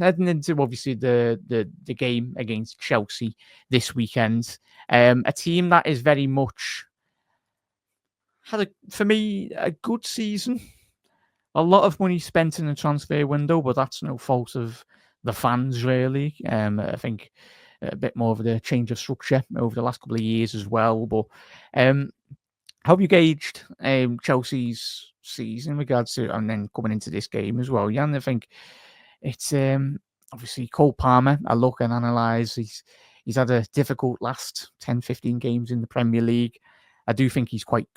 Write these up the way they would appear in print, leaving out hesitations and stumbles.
heading into obviously the game against Chelsea this weekend, a team that is very much had for me a good season. A lot of money spent in the transfer window, but that's no fault of the fans really. I think a bit more of the change of structure over the last couple of years as well. But how have you gauged Chelsea's season in regards to, and then coming into this game as well, Jan? I think it's obviously Cole Palmer. I look and analyse. He's had a difficult last 10, 15 games in the Premier League. I do think he's quite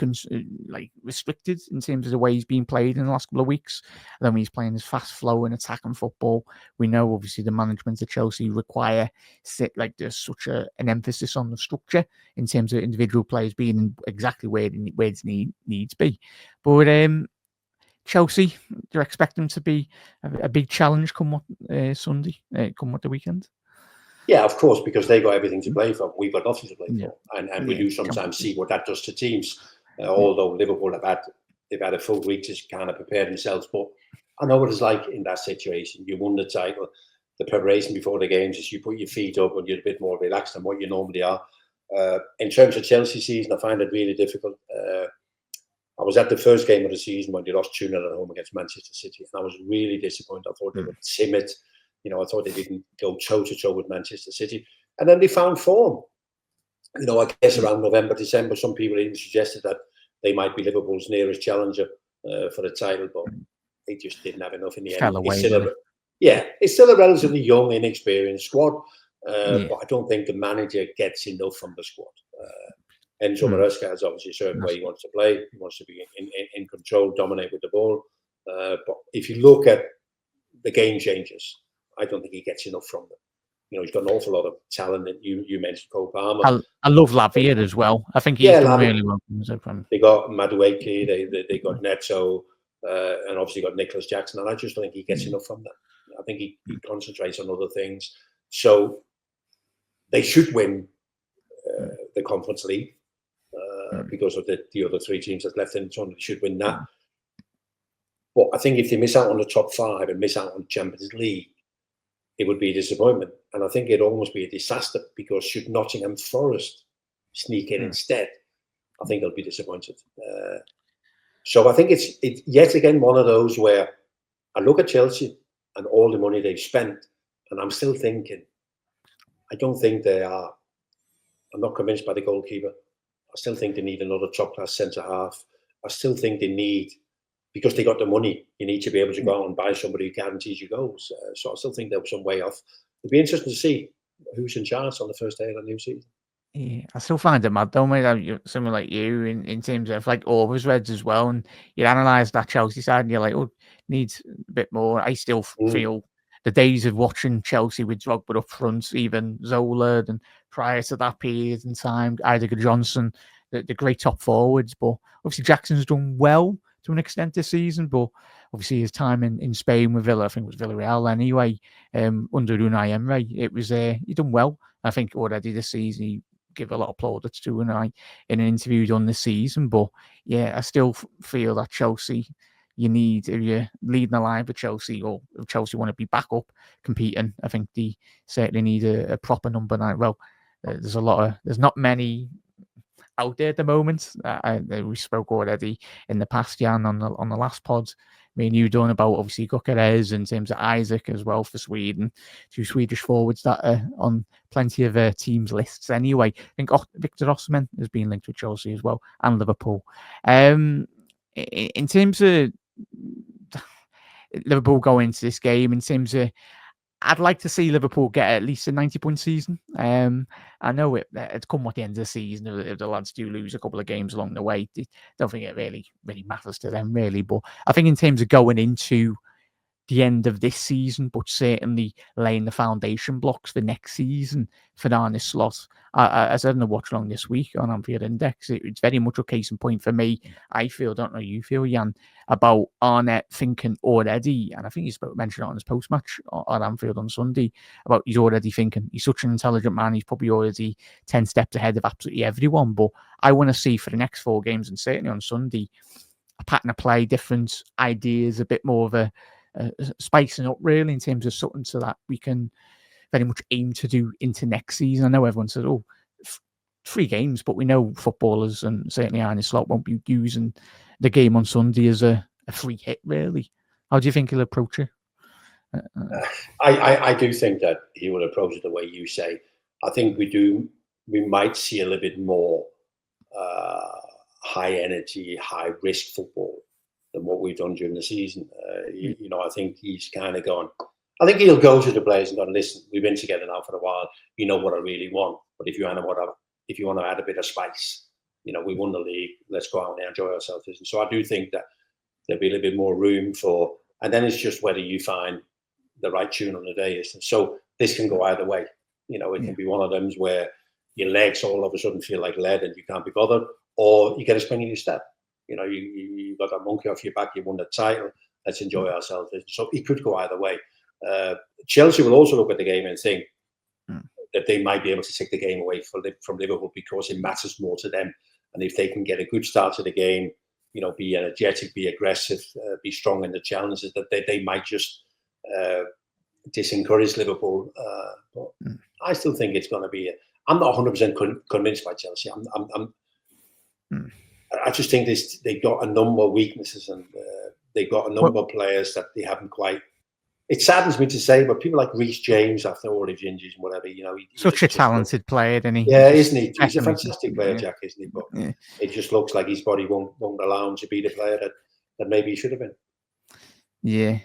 restricted in terms of the way he's been played in the last couple of weeks. And then when he's playing his fast flow and attacking football, we know obviously the management of Chelsea require there's such an emphasis on the structure in terms of individual players being exactly where it needs to be. But Chelsea, do you expect them to be a big challenge come Sunday, come the weekend? Yeah, of course, because they got everything to play for. We've got nothing to play for, and we do sometimes see what that does to teams. Although Liverpool they've had a full week to kind of prepare themselves, but I know what it's like in that situation. You won the title, the preparation before the games is you put your feet up and you're a bit more relaxed than what you normally are. In terms of Chelsea season, I find it really difficult. I was at the first game of the season when they lost 2-0 at home against Manchester City, and I was really disappointed. I thought they were timid. I thought they didn't go toe-to-toe with Manchester City. And then they found form. I guess around November, December, some people even suggested that they might be Liverpool's nearest challenger for the title, but they just didn't have enough in the end. It's still a relatively young, inexperienced squad, but I don't think the manager gets enough from the squad. Enzo Maresca has obviously a certain way he wants to play. He wants to be in control, dominate with the ball. But if you look at the game changers, I don't think he gets enough from them. He's got an awful lot of talent. That you mentioned Cole Palmer. I love Lavia as well. I think he's done really well. They got Madueke, they got Neto, and obviously got Nicholas Jackson. And I just don't think he gets enough from them. I think he concentrates on other things. So they should win the Conference League because of the other three teams that's left in the tournament. They should win that. But I think if they miss out on the top 5 and miss out on Champions League, it would be a disappointment. And I think it'd almost be a disaster because should Nottingham Forest sneak in instead, I think they'll be disappointed. So I think it's yet again one of those where I look at Chelsea and all the money they've spent, and I'm still thinking, I don't think they are. I'm not convinced by the goalkeeper. I still think they need another top-class centre-half. I still think they need, because they got the money, you need to be able to go out and buy somebody who guarantees you goals. So I still think they're some way off. It'd be interesting to see who's in charge on the first day of the new season. Yeah, I still find it mad, don't we? Someone like you, in terms of always Reds as well, and you analyse that Chelsea side, and you're like, needs a bit more. I still feel the days of watching Chelsea with Drogba up front, even Zola, and prior to that period in time, Idiger Johnson, the great top forwards. But obviously Jackson's done well to an extent this season, but obviously his time in Spain with Villa, I think it was Villarreal anyway, under Unai Emery, it was he done well. I think already this season he give a lot of plaudits to Unai in an interview done this season. But yeah, I still feel that Chelsea, you need, if you're leading the line for Chelsea, or if Chelsea want to be back up competing, I think they certainly need a proper number 9. Well, there's not many out there at the moment. We spoke already in the past, Jan, on the last pod. Me and you done about obviously Gyökeres in terms of Isaac as well for Sweden, 2 Swedish forwards that are on plenty of teams' lists anyway. I think Victor Osimhen has been linked with Chelsea as well and Liverpool. In terms of Liverpool going into this game, in terms of, I'd like to see Liverpool get at least a 90-point season. I know it's come at the end of the season if the lads do lose a couple of games along the way. I don't think it really matters to them, really. But I think in terms of going into the end of this season, but certainly laying the foundation blocks for next season for Arne Slot. I said in the watch along this week on Anfield Index, it's very much a case in point for me. I feel, don't know you feel, Jan, about Arne thinking already, and I think he's mentioned it on his post-match on Anfield on Sunday, about he's already thinking. He's such an intelligent man, he's probably already 10 steps ahead of absolutely everyone. But I want to see for the next 4 games, and certainly on Sunday, a pattern of play, different ideas, a bit more of a spicing up really in terms of something so that we can very much aim to do into next season. I know everyone says, oh, 3 games, but we know footballers and certainly Arne Slot won't be using the game on Sunday as a free hit, really. How do you think he'll approach it? I do think that he will approach it the way you say. I think we might see a little bit more high energy, high risk football than what we've done during the season. I think he's kind of gone. I think he'll go to the players and go, listen, we've been together now for a while. You know what I really want. But if you want to add a bit of spice, we won the league. Let's go out and enjoy ourselves. So I do think that there'll be a little bit more room for, and then it's just whether you find the right tune on the day. So this can go either way. It can be one of them where your legs all of a sudden feel like lead and you can't be bothered, or you get a spring in your step. You got that monkey off your back. You won the title. Let's enjoy ourselves. So it could go either way. Chelsea will also look at the game and think that they might be able to take the game away from Liverpool because it matters more to them. And if they can get a good start to the game, be energetic, be aggressive, be strong in the challenges, that they might just disencourage Liverpool. But I still think it's going to be. I'm not 100% convinced by Chelsea. I just think they've got a number of weaknesses and they've got a number of players that they haven't quite. It saddens me to say, but people like Reece James, after all his injuries and whatever, such a talented player, isn't he? Yeah, isn't he? He's a fantastic player, Jack, isn't he? But it just looks like his body won't allow him to be the player that maybe he should have been. Yeah,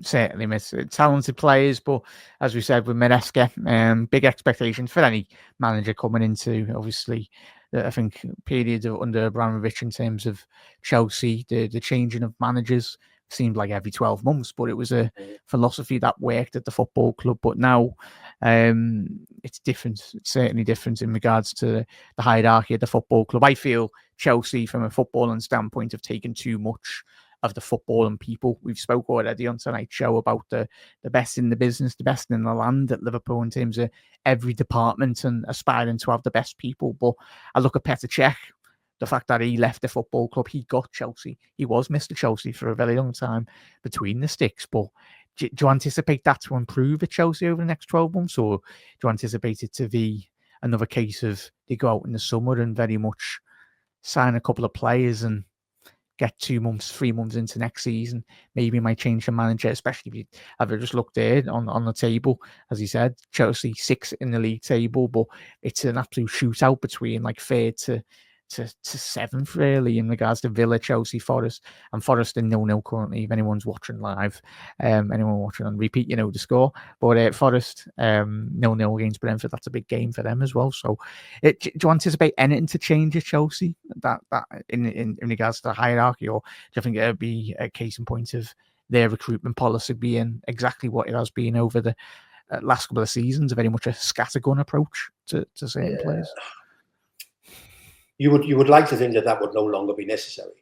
certainly miss talented players, but as we said with Maresca, big expectations for any manager coming into, obviously, I think period under Abramovich in terms of Chelsea, the changing of managers seemed like every 12 months, but it was a philosophy that worked at the football club. But now it's different. It's certainly different in regards to the hierarchy of the football club. I feel Chelsea, from a footballing standpoint, have taken too much of the football and people. We've spoke already on tonight's show about the best in the business, the best in the land at Liverpool in terms of every department and aspiring to have the best people. But I look at Petr Cech, the fact that he left the football club, he got Chelsea. He was Mr. Chelsea for a very long time between the sticks. But do you anticipate that to improve at Chelsea over the next 12 months? Or do you anticipate it to be another case of they go out in the summer and very much sign a couple of players and get 2 months, 3 months into next season, maybe might change the manager, especially if you have just looked there on the table, as he said, Chelsea 6th in the league table, but it's an absolute shootout between like 3rd to 7th, really, in regards to Villa, Chelsea, Forest, and Forest in 0-0 currently. If anyone's watching live, anyone watching on repeat, the score. But Forest 0-0 against Brentford, that's a big game for them as well. So, do you anticipate anything to change at Chelsea that in regards to the hierarchy, or do you think it'll be a case in point of their recruitment policy being exactly what it has been over the last couple of seasons, a very much a scattergun approach to certain players? You would like to think that would no longer be necessary.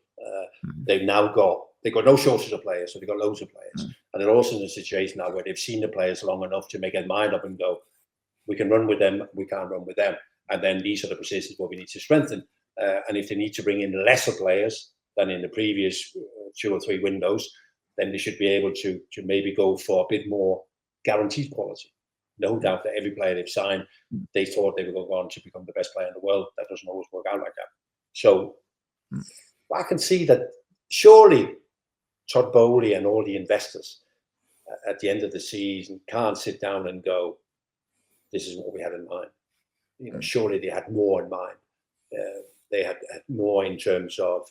They've got no shortage of players, so they've got loads of players, and they're also in a situation now where they've seen the players long enough to make their mind up and go, we can run with them, we can't run with them, and then these are the positions where we need to strengthen. And if they need to bring in lesser players than in the previous 2 or 3 windows, then they should be able to maybe go for a bit more guaranteed quality. No doubt that every player they've signed, they thought they were going on to become the best player in the world. That doesn't always work out like that. So I can see that surely Todd Bowley and all the investors at the end of the season can't sit down and go, this is what we had in mind. Surely they had more in mind. They had more in terms of,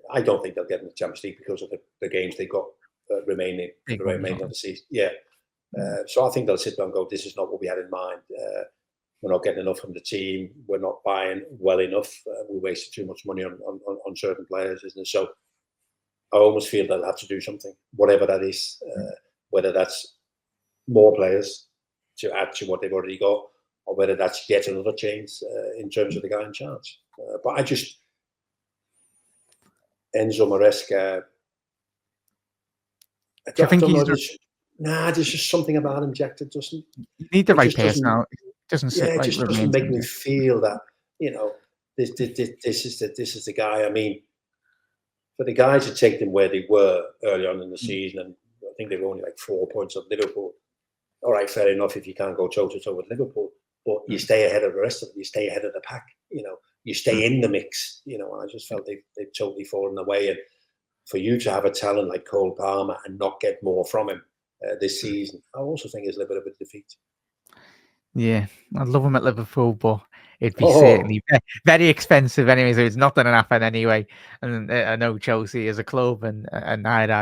I don't think they'll get in the Champions League because of the games they got remaining on the season. Yeah. So I think they'll sit down and go, this is not what we had in mind. We're not getting enough from the team. We're not buying well enough. We wasted too much money on certain players, isn't it? So I almost feel they'll have to do something, whatever that is, whether that's more players to add to what they've already got, or whether that's yet another change in terms of the guy in charge. But I just, Enzo Maresca, I think there's just something about him, Jack, that doesn't. You need the right person now. It doesn't sit it right just with doesn't me. make me feel that this is the guy. I mean, for the guys to take them where they were early on in the season, and I think they were only like 4 points of Liverpool. All right, fair enough if you can't go toe-to-toe with Liverpool, but you stay ahead of the rest of them. You stay ahead of the pack. You stay in the mix. And I just felt they've totally fallen away. And for you to have a talent like Cole Palmer and not get more from him this season, I also think is a little bit of a defeat. Yeah, I'd love him at Liverpool, but it'd be certainly very expensive anyway, so it's not going to happen anyway. And I know Chelsea as a club, and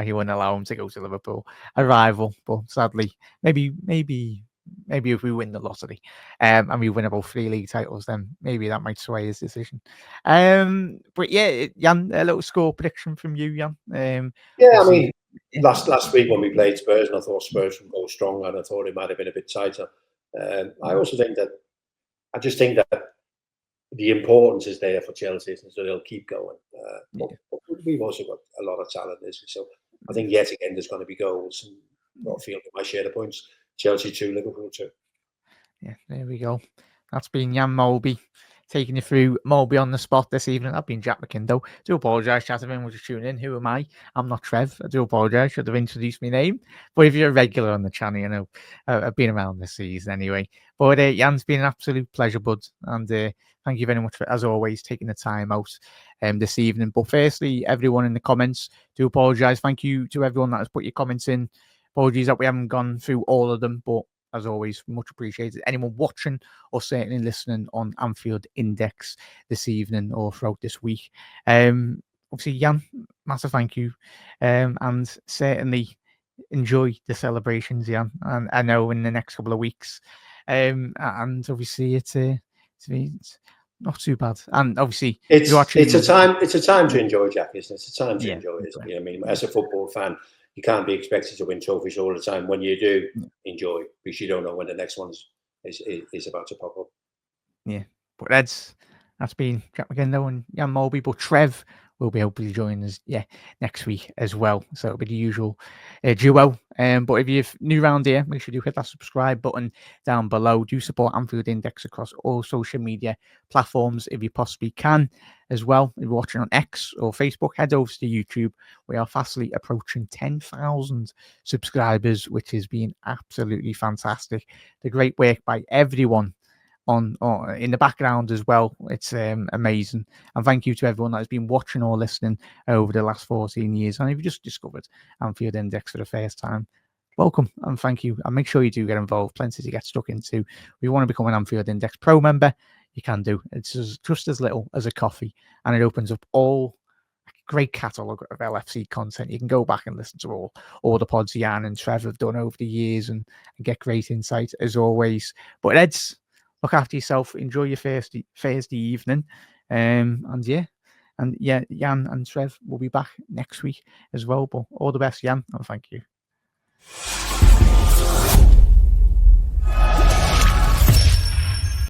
he wouldn't allow him to go to Liverpool, a rival. But sadly, maybe if we win the lottery, and we win about 3 league titles, then maybe that might sway his decision. But yeah, Jan, a little score prediction from you, Jan. I mean, last week when we played Spurs, and I thought Spurs would go strong, and I thought it might have been a bit tighter. I also think that the importance is there for Chelsea, so they'll keep going. But we've also got a lot of talent, so I think yet again there's going to be goals, and I feel my share of points. Chelsea 2, Liverpool 2. Yeah, there we go. That's been Jan Molby taking you through Molby on the spot this evening. I've been Jack McIndoe. Do apologise, chat, if anyone was tuning in. Who am I? I'm not Trev. I do apologise. Should have introduced my name. But if you're a regular on the channel, you know I've been around this season anyway. But Jan's been an absolute pleasure, bud. And thank you very much for, as always, taking the time out this evening. But firstly, everyone in the comments, do apologise. Thank you to everyone that has put your comments in. Apologies that we haven't gone through all of them, but as always, much appreciated. Anyone watching or certainly listening on Anfield Index this evening or throughout this week. Obviously, Jan, massive thank you. And certainly enjoy the celebrations, Jan. And I know in the next couple of weeks. And obviously it's not too bad. And obviously it's a time to enjoy, Jack, isn't it? It's a time to enjoy it. I mean, as a football fan, you can't be expected to win trophies all the time. When you do, enjoy, because you don't know when the next one is about to pop up. Yeah, but that's been Jack McIndoe and Jan Molby. But Trev will be hopefully joining us, next week as well. So it'll be the usual duo. But if you're new around here, make sure you hit that subscribe button down below. Do support Anfield Index across all social media platforms if you possibly can as well. If you're watching on X or Facebook, head over to YouTube. We are fastly approaching 10,000 subscribers, which has been absolutely fantastic. The great work by everyone on in the background as well. It's amazing, and thank you to everyone that has been watching or listening over the last 14 years. And if you just discovered Anfield Index for the first time, welcome and thank you, and make sure you do get involved. Plenty to get stuck into. If you want to become an Anfield Index Pro member, you can do. It's just as little as a coffee, and it opens up all great catalogue of LFC content. You can go back and listen to all the pods Jan and Trevor have done over the years and get great insight as always. But Eds, look after yourself. Enjoy your Thursday evening. Jan and Trev will be back next week as well. But all the best, Jan, and thank you.